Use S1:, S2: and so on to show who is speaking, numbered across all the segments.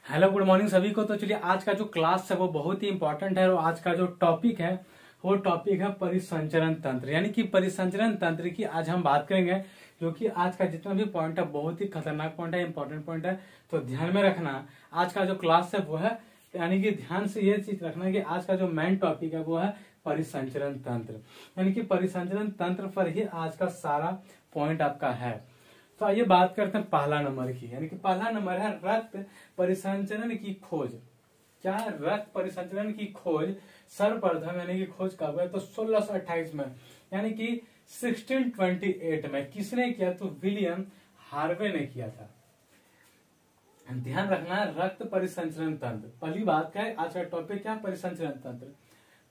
S1: Hello good morning सभी को। तो चलिए आज का जो क्लास है वो बहुत ही इंपॉर्टेंट है और आज का जो टॉपिक है वो टॉपिक है परिसंचरण तंत्र, यानी कि परिसंचरण तंत्र की आज हम बात करेंगे। जो कि आज का जितना भी पॉइंट है बहुत ही खतरनाक पॉइंट है, इंपॉर्टेंट पॉइंट है, तो ध्यान में रखना। आज का जो क्लास है वो है, यानी कि ध्यान से ये चीज रखना कि आज का जो मेन टॉपिक है वो है परिसंचरण तंत्र, यानी कि परिसंचरण तंत्र पर ही आज का सारा पॉइंट आपका है। तो आइए बात करते हैं पहला नंबर की, यानी कि पहला नंबर है रक्त परिसंचरण की खोज। क्या है? रक्त परिसंचरण की खोज सर्वप्रथम यानी कि खोज कब है? तो 1628 में, यानी कि 1628 में किसने किया? तो विलियम हार्वे ने किया था। ध्यान रखना है रक्त परिसंचरण तंत्र। पहली बात क्या है? आज का टॉपिक क्या है? परिसंचरण तंत्र।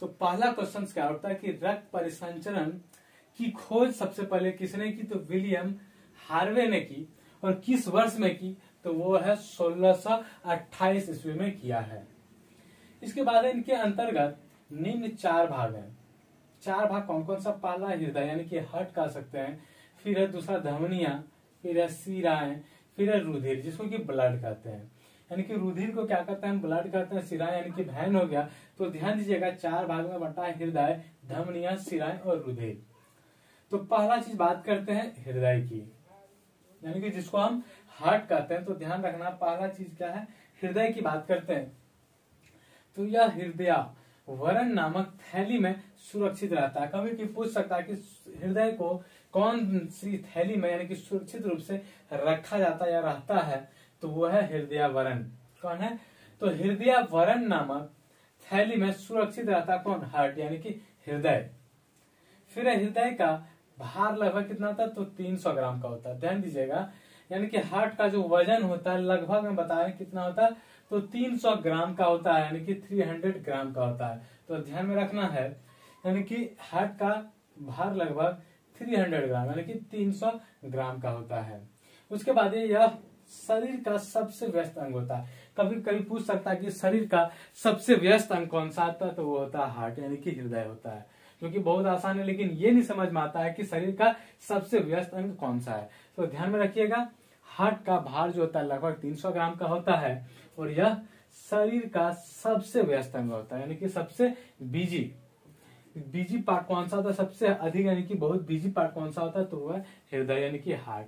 S1: तो पहला क्वेश्चन क्या होता है कि रक्त परिसंचरण की खोज सबसे पहले किसने की? तो विलियम हार्वे ने की। और किस वर्ष में की? तो वो है 1628 ईस्वी में किया है। इसके बाद इनके अंतर्गत निम्न चार भाग हैं। चार भाग कौन कौन सा? पहला हृदय यानी कि हार्ट कह सकते हैं, फिर है दूसरा धमनियां, फिर है शिराएं, फिर है रुधिर जिसको कि ब्लड कहते हैं। यानी कि रुधिर को क्या कहते हैं? ब्लड कहते हैं। शिराएं यानी कि वैन हो गया। तो ध्यान दीजिएगा चार भाग में बटा है हृदय, धमनियां, शिराएं और रुधिर। तो पहला चीज बात करते हैं हृदय की, यानी कि जिसको हम हार्ट कहते हैं। तो ध्यान रखना पहला चीज क्या है? हृदय की बात करते हैं। तो यह हृदय वरण नामक थैली में सुरक्षित रहता है। कभी भी पूछ सकता है कि हृदय को कौन सी थैली में यानी कि सुरक्षित रूप से रखा जाता या रहता है? तो वो है हृदय वरण। कौन है? तो हृदय वरण नामक थैली में सुरक्षित रहता कौन? हार्ट यानी कि हृदय। फिर हृदय का भार लगभग कितना होता है? तो 300 ग्राम का होता है। ध्यान दीजिएगा, यानी कि हार्ट का जो वजन होता है लगभग में बताएं कितना होता है? तो 300 ग्राम का होता है, यानी कि 300 ग्राम का होता है। तो ध्यान में रखना है, यानी कि हार्ट का भार लगभग 300 ग्राम यानी कि 300 ग्राम का होता है। उसके बाद यह शरीर का सबसे व्यस्त अंग होता है। कभी कभी पूछ सकता है कि शरीर का सबसे व्यस्त अंग कौन सा आता है? तो वो होता है हार्ट यानी कि हृदय होता है, जो कि बहुत आसान है। लेकिन ये नहीं समझ में आता है कि शरीर का सबसे व्यस्त अंग कौन सा है। तो ध्यान में रखिएगा, हार्ट का भार जो होता है लगभग 300 ग्राम का होता है और यह शरीर का सबसे व्यस्त अंग होता है, यानी कि सबसे बिजी पार्ट कौन सा होता है? सबसे अधिक यानी कि बहुत बिजी पार्ट कौन सा होता है? तो वह हृदय यानी कि हार्ट।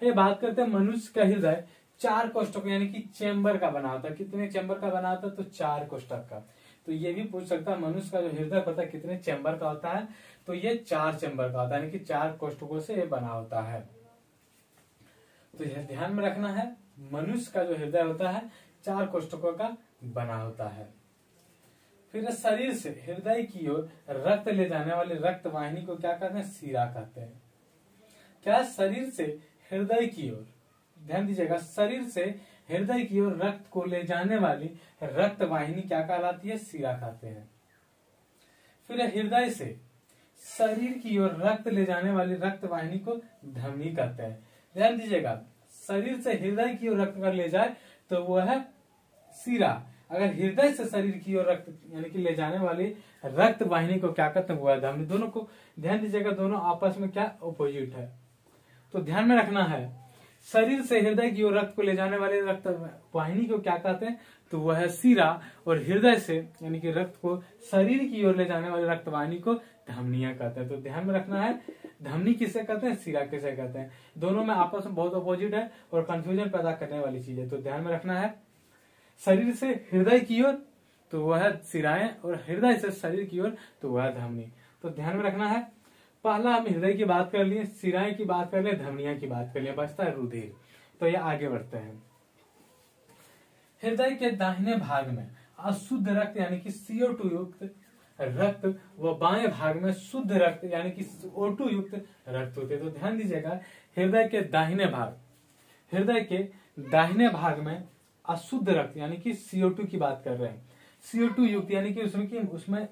S1: ये बात करते हैं मनुष्य का हृदय 4 कोष्ठक यानी कि चेम्बर का बना होता है। कितने चेम्बर का बना होता है? तो 4 कोष्ठक का। तो ये भी पूछ सकता है मनुष्य का जो हृदय पता कितने चेम्बर का होता है? तो ये 4 चेम्बर का होता है, यानी कि 4 कोष्ठकों से ये बना होता है। तो यह ध्यान में रखना है, मनुष्य का जो हृदय होता है 4 कोष्ठकों का बना होता है। फिर शरीर से हृदय की ओर रक्त ले जाने वाली रक्त वाहिनी को क्या कहते हैं? शिरा कहते हैं। क्या? शरीर से हृदय की ओर, ध्यान दीजिएगा, शरीर से हृदय की ओर रक्त को ले जाने वाली रक्त वाहिनी क्या कहलाती है? शिरा कहते हैं। फिर हृदय से शरीर की ओर रक्त ले जाने वाली रक्त वाहिनी को धमनी कहते हैं। ध्यान दीजिएगा, शरीर से हृदय की ओर रक्त कर ले जाए तो वो है शिरा। अगर हृदय से शरीर की ओर रक्त यानी कि ले जाने वाली रक्त वाहिनी को क्या कहते हैं? वो है धमनी। दोनों को ध्यान दीजिएगा, दोनों आपस में क्या ऑपोजिट है। तो ध्यान में रखना है, शरीर से हृदय की ओर रक्त को ले जाने वाले रक्त वाहिनी को क्या कहते हैं? तो वह है शिरा। और हृदय से यानी कि रक्त को शरीर की ओर ले जाने वाले रक्त वाहिनी को धमनियां कहते हैं। तो ध्यान में रखना है, धमनी किसे कहते हैं? शिरा किसे कहते हैं? दोनों में आपस में बहुत अपोजिट है और कंफ्यूजन पैदा करने वाली चीज है। तो ध्यान में रखना है, शरीर से हृदय की ओर तो वह है शिराएं और हृदय से शरीर की ओर तो वह है धमनी। तो ध्यान में रखना है, पहला हम हृदय की बात कर लिए, शिराएं की बात कर लिए, धमनियां की बात कर लिए, बचता है रुधिर। तो ये आगे बढ़ते हैं। हृदय के दाहिने भाग में अशुद्ध रक्त यानी कि CO2 युक्त रक्त व बाएं भाग में शुद्ध रक्त यानी कि O2 युक्त रक्त होते हैं। तो ध्यान दीजिएगा, हृदय के दाहिने भाग में अशुद्ध रक्त यानी कि CO2 की बात कर रहे हैं। CO2 युक्त यानी कि उसमें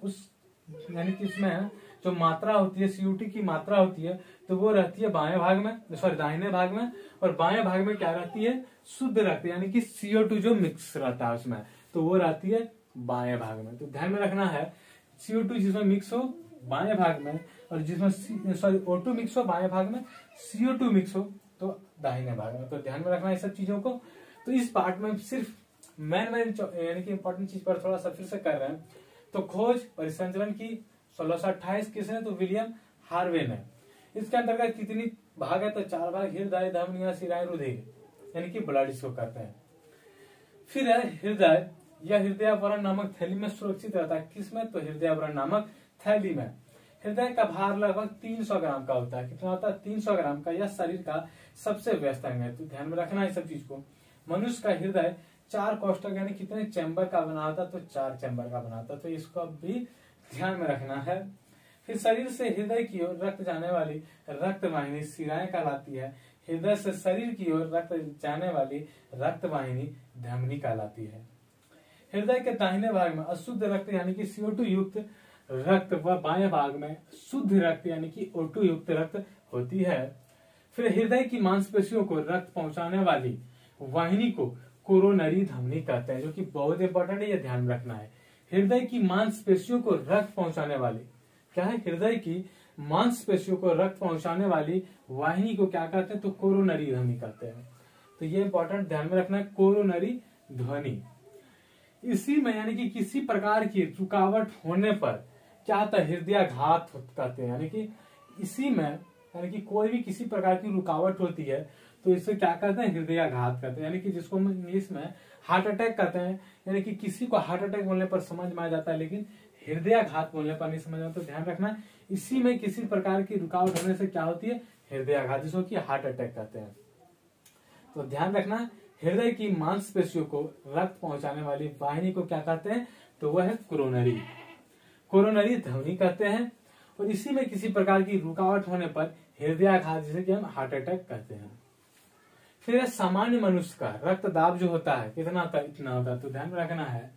S1: जो मात्रा होती है CO2 की मात्रा होती है तो वो रहती है बाएं भाग में, दाहिने भाग में। और बाएं भाग में क्या रहती है? शुद्ध रक्त यानी कि CO2 जो मिक्स रहता है उसमें, तो वो रहती है बाएं भाग में। तो ध्यान में रखना है, CO2 जिसमें मिक्स हो बाएं भाग में और जिसमें O2 मिक्स हो बाएं भाग में, CO2 मिक्स हो तो दाहिने भाग में। तो ध्यान में रखना है सब चीजों को। तो इस पार्ट में सिर्फ मेन यानी कि इंपॉर्टेंट चीज पर थोड़ा सा फिर से कर रहे हैं। तो खोज परिसंचरण की 1628 किसने, तो विलियम हार्वे ने। इसके अंतर्गत कितनी भाग है, तो 4 भाग, हृदय, धमनियां, शिराएं, रुधिर, यानी कि ब्लड इसको कहते हैं। फिर है हृदय, यह हृदयावरण नामक थैली में सुरक्षित रहता है। किसमें, तो हृदयावरण नामक थैली में। हृदय का भार लगभग 300 ग्राम का होता है। कितना होता है, 300 ग्राम का। यह शरीर का सबसे व्यस्त अंग है, तो ध्यान में रखना है सब चीज को। मनुष्य का हृदय 4 कोष्ठक यानी कितने चैम्बर का बना होता है, तो 4 चैम्बर का बना होता है, तो इसको भी ध्यान में रखना है। फिर शरीर से हृदय की ओर रक्त जाने वाली रक्त वाहिनी शिराएं कहलाती है। हृदय से शरीर की ओर रक्त जाने वाली रक्त वाहिनी धमनी कहलाती है। हृदय के दाहिने भाग में अशुद्ध रक्त यानी कि CO2 युक्त रक्त व बाएं भाग में शुद्ध रक्त यानी कि O2 युक्त रक्त होती है। फिर हृदय की मांसपेशियों को रक्त पहुंचाने वाली वाहिनी को कोरोनरी धमनी कहते हैं, जो कि बहुत इंपॉर्टेंट है, यह ध्यान रखना है। हृदय की मांसपेशियों को रक्त पहुंचाने वाली, क्या है, हृदय की मांसपेशियों को रक्त पहुंचाने वाली वाहिनी को क्या कहते हैं, तो कोरोनरी ध्वनि कहते हैं। तो ये इंपॉर्टेंट ध्यान में रखना है, कोरोनरी ध्वनि। इसी में यानी कि किसी प्रकार की रुकावट होने पर क्या होता है, हृदयाघात कहते हैं। यानी कि इसी में यानी कि कोई भी किसी प्रकार की रुकावट होती है तो इसे क्या कहते हैं, हृदयाघात कहते हैं। यानी कि जिसको हम इंग्लिश में हार्ट अटैक कहते हैं। यानी कि किसी को हार्ट अटैक बोलने पर समझ में आ जाता है, लेकिन हृदयाघात बोलने पर नहीं समझ आता, तो ध्यान रखना। इसी में किसी प्रकार की रुकावट होने से क्या होती है, हृदयाघात, जिसको कि हार्ट अटैक कहते हैं। तो ध्यान रखना, हृदय की मांसपेशियों को रक्त पहुंचाने वाली वाहिनी को क्या कहते हैं, तो वह है कोरोनरी ध्वनि कहते हैं। और इसी में किसी प्रकार की रुकावट होने पर हृदयाघात, जिसे कि हम हार्ट अटैक कहते हैं। फिर सामान्य मनुष्य का रक्तदाब जो होता है कितना होता है, इतना होता है, तो ध्यान में रखना है।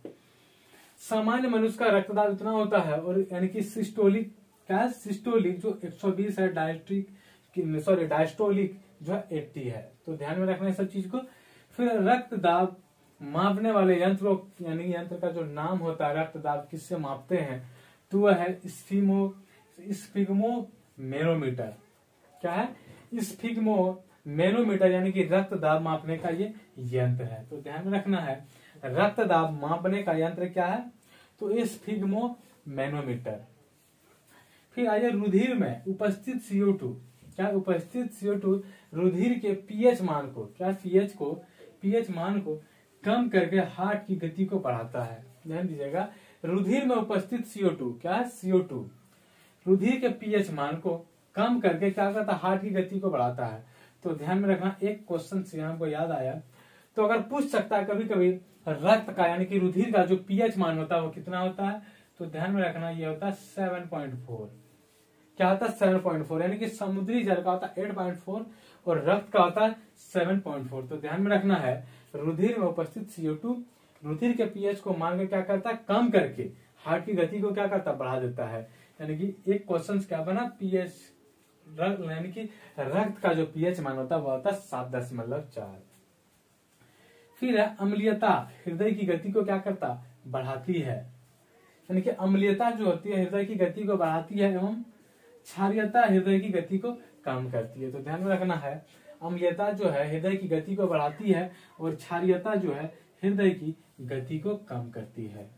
S1: सामान्य मनुष्य का रक्तदाब इतना होता है, और यानी कि सिस्टोलिक क्या है, सिस्टोलिक जो 120 है, डायस्टोलिक जो है 80 है। तो ध्यान में रखना है सब चीज को। फिर रक्तदाब मापने वाले यंत्र, यानी यंत्र का जो नाम होता है, रक्तदाब किससे मापते हैं, तो वह है स्फिग्मोमेरोमीटर। क्या है, स्फिग्मोमेरोमीटर, यानी कि रक्तदाब मापने का ये यंत्र है। तो ध्यान में रखना है, रक्तदाब मापने का यंत्र क्या है, तो स्फिग्मोमेरोमीटर। फिर आइए रुधिर में उपस्थित CO2, क्या उपस्थित CO2 रुधिर के पीएच मान को, क्या पीएच मान को कम करके हार्ट की गति को बढ़ाता है। ध्यान दीजिएगा, रुधिर में उपस्थित CO2, क्या है, CO2 रुधिर के पीएच मान को कम करके क्या करता है, हार्ट की गति को बढ़ाता है। तो ध्यान में रखना, एक क्वेश्चन से हमको याद आया, तो अगर पूछ सकता है कभी कभी रक्त का यानी कि रुधिर का जो पीएच मान होता है वो कितना होता है, तो ध्यान में रखना ये होता है 7.4। क्या होता है, 7.4, यानी कि समुद्री जल का होता है 8.4 और रक्त का होता है 7.4। तो ध्यान में रखना है, रुधिर में उपस्थित CO2 रुधिर के पीएच को मान के क्या करता है, कम करके हार्ट की गति को क्या करता है, बढ़ा देता है। यानी कि एक क्वेश्चन क्या बना, पीएच यानी कि रक्त का जो पीएच मान होता है वो होता है 7.4। फिर है अम्लीयता, हृदय की गति को क्या करता, बढ़ाती है। यानी कि अम्लीयता जो होती है हृदय की गति को बढ़ाती है, एवं क्षारीयता हृदय की गति को कम करती है। तो ध्यान में रखना है, अम्लीयता जो है हृदय की गति को बढ़ाती है और क्षारीयता जो है हृदय की गति को कम करती है।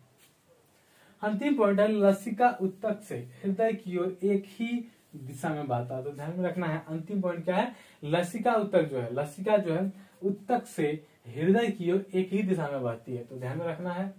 S1: अंतिम पॉइंट है, लसिका उत्तक से हृदय की ओर एक ही दिशा में बहता है। तो ध्यान में रखना है, अंतिम पॉइंट क्या है, लसिका उत्तक जो है, लसिका जो है उत्तक से हृदय की ओर एक ही दिशा में बहती है। तो ध्यान में रखना है,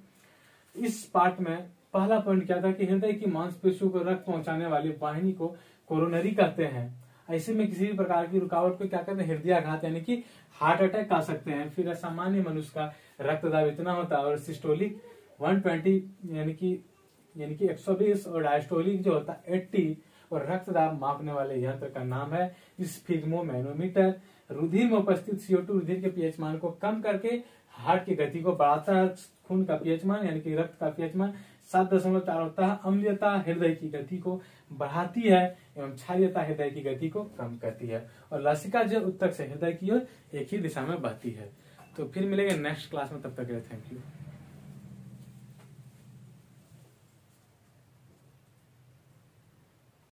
S1: इस पार्ट में पहला पॉइंट क्या था कि हृदय की मांसपेशियों को रक्त पहुंचाने वाली वाहिनी को कोरोनरी कहते हैं। ऐसे में किसी भी प्रकार की रुकावट को क्या कहते हैं, हृदयाघात यानी कि हार्ट अटैक कह सकते हैं। फिर सामान्य मनुष्य का रक्तदाब इतना होता है और सिस्टोलिक 120 यानी कि 120 और डायस्टोलिक जो होता है 80 और रक्तदाब मापने वाले यंत्र का नाम है स्फिग्मोमेरोमीटर। रुधिर में उपस्थित CO2 रुधिर के पीएच मान को कम करके हार्ट की गति को बढ़ाता है। खून का पीएच मान यानी कि रक्त का पीएच मान 7.4 होता है। अम्लीयता हृदय की गति को बढ़ाती है एवं क्षारीयता हृदय की गति को कम करती है। और लसिका जो उत्तक से हृदय की ओर एक ही दिशा में बहती है। तो फिर मिलेंगे नेक्स्ट क्लास में, तब तक के लिए थैंक यू।